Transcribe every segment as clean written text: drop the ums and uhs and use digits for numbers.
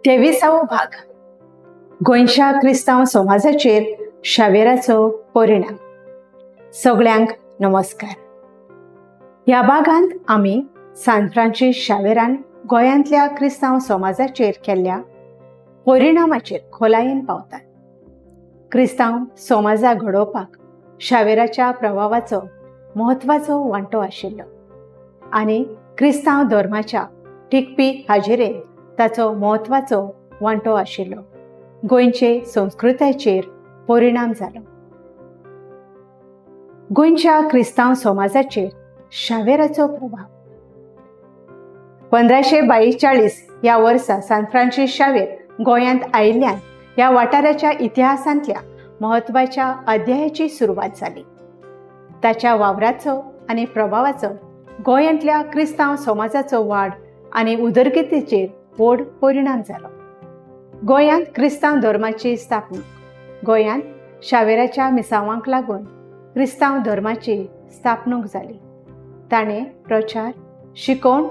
23वा भाग. गोंयच्या क्रिस्तांव समाजाचेर शावेराचो परिणाम. सगळ्यांक नमस्कार. ह्या भागांत आमी सान फ्रांसीस शावेरान गोंयांतल्या क्रिस्तांव समाजाचेर केल्ल्या परिणामाचेर खोलायेन पावतात. क्रिस्तांव समाजा घडोवपाक शावेराच्या प्रभावाचो म्हत्वाचो वांटो आशिल्लो आनी क्रिस्तांव धर्माच्या टिकपी हाजेरेन ताचो म्हत्वाचो वांटो आशिल्लो. गोंयचे संस्कृतायेचेर परिणाम जालो. गोंयच्या क्रिस्तांव समाजाचेर शावेराचो प्रभाव. 1542 ह्या वर्सा सान फ्रांसीस शावेर गोंयांत आयिल्ल्यान ह्या वाठाराच्या इतिहासांतल्या म्हत्वाच्या अध्यायाची सुरवात जाली. ताच्या वावराचो आनी प्रभावाचो गोंयांतल्या क्रिस्तांव समाजाचो वाड आनी उदरगतीचेर व्हड परिणाम जालो. गोंयांत क्रिस्तांव धर्माची स्थापणूक. गोंयांत शावेराच्या मिसावांक लागून क्रिस्तांव धर्माची स्थापणूक जाली. ताणें प्रचार, शिकोवण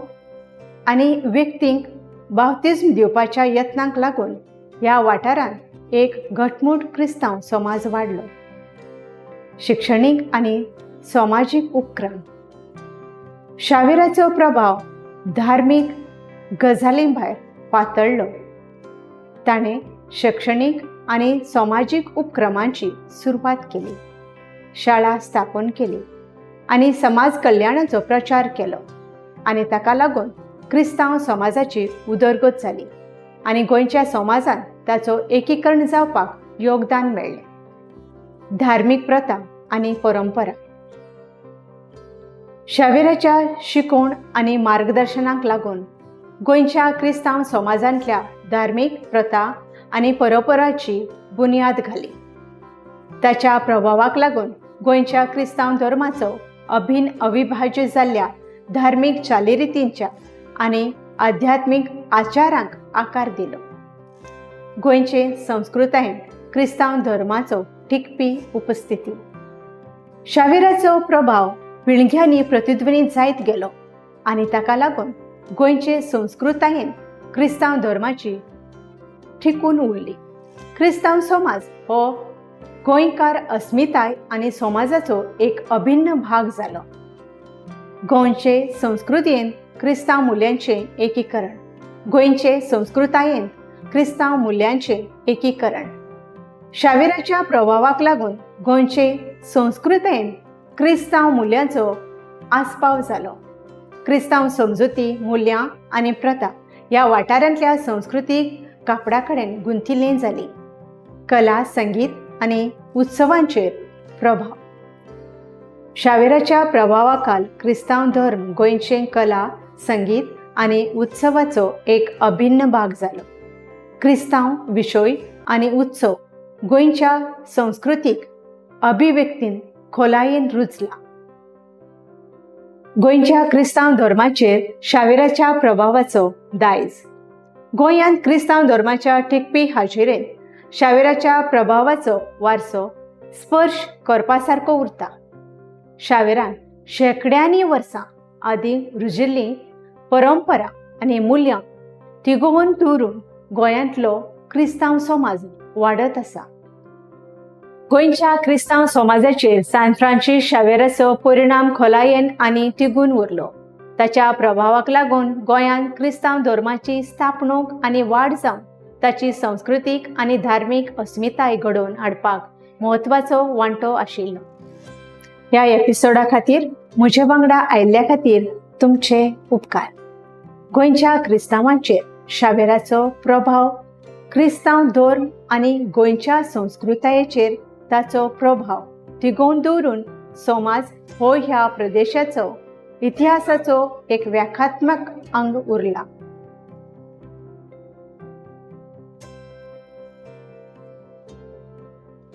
आनी व्यक्तींक बाप्तिस्म दिवपाच्या यत्नांक लागून ह्या वाठारांत एक घटमूट क्रिस्तांव समाज वाडलो. शिक्षणीक आनी समाजीक उपक्रम. शावेराचो प्रभाव धार्मीक गजालीं भायर पातळ्ळो. ताणें शैक्षणीक आनी समाजीक उपक्रमांची सुरवात केली, शाळा स्थापन केली आनी समाज कल्याणाचो प्रचार केलो आनी ताका लागून क्रिस्तांव समाजाची उदरगत जाली आनी गोंयच्या समाजांत ताचो एकीकरण जावपाक योगदान मेळ्ळें. धार्मीक प्रथा आनी परंपरा. शावेराच्या शिकोवण आनी मार्गदर्शनाक लागून गोंयच्या क्रिस्तांव समाजांतल्या धार्मीक प्रथा आनी परंपराची बुन्याद घाली. ताच्या प्रभावाक लागून गोंयच्या क्रिस्तांव धर्माचो अभिन्न अविभाज्य जाल्ल्या धार्मीक चालीरितींच्या आनी आध्यात्मीक आचारांक आकार दिलो. गोंयचे संस्कृतायेन क्रिस्तांव धर्माचो टिकपी उपस्थिती. शावेराचो प्रभाव पिळग्यांनी प्रतिध्वनीत जायत गेलो आनी ताका लागून गोंयचे संस्कृतायेन क्रिस्तांव धर्माची टिकून उरली. क्रिस्तांव समाज हो गोंयकार अस्मिताय आनी समाजाचो एक अभिन्न भाग जालो. गोंयचे संस्कृतायेन क्रिस्तांव मुल्यांचें एकीकरण. गोंयचे संस्कृतायेन क्रिस्तांव मुल्यांचें एकीकरण. शावेराच्या प्रभावाक लागून गोंयचे संस्कृतायेन क्रिस्तांव मुल्यांचो आस्पाव जालो. क्रिस्तांव समजुती, मुल्यां आनी प्रथा ह्या वाठारांतल्या संस्कृतीक कापडा कडेन गुंथिल्लीं जालीं. कला, संगीत आनी उत्सवांचेर प्रभाव. शावेराच्या प्रभावाखाल क्रिस्तांव धर्म गोंयचे कला, संगीत आनी उत्सवाचो एक अभिन्न भाग जालो. क्रिस्तांव विशय आनी उत्सव गोंयच्या संस्कृतीक अभिव्यक्तीन खोलायेन रुजला. गोंयच्या क्रिस्तांव धर्माचेर शावेराच्या प्रभावाचो दायज. गोंयांत क्रिस्तांव धर्माच्या टिकपी हाजेरेन शावेराच्या प्रभावाचो वारसो स्पर्श करपा सारको उरता. शावेरान शेंकड्यांनी वर्सां आदीं रुजिल्लीं परंपरा आनी मुल्यां तिगोवन दवरून गोंयांतलो क्रिस्तांव समाज वाडत आसा. गोंयच्या क्रिस्तांव समाजाचेर सान फ्रांसीस शावेराचो परिणाम खोलायेन आनी तिगून उरलो. ताच्या प्रभावाक लागून गोंयांत क्रिस्तांव धर्माची स्थापणूक आनी वाड जावन ताची संस्कृतीक आनी धार्मीक अस्मिताय घडोवन हाडपाक म्हत्वाचो वांटो आशिल्लो. ह्या एपिसोडा खातीर म्हजे वांगडा आयिल्ल्या खातीर तुमचे उपकार. गोंयच्या क्रिस्तांवांचेर शावेराचो प्रभाव. क्रिस्तांव धर्म आनी गोंयच्या संस्कृतायेचेर ताचो प्रभाव तिगोवन दवरून समाज हो ह्या प्रदेशाचो इतिहासाचो एक व्याख्यात्मक अंग उरला.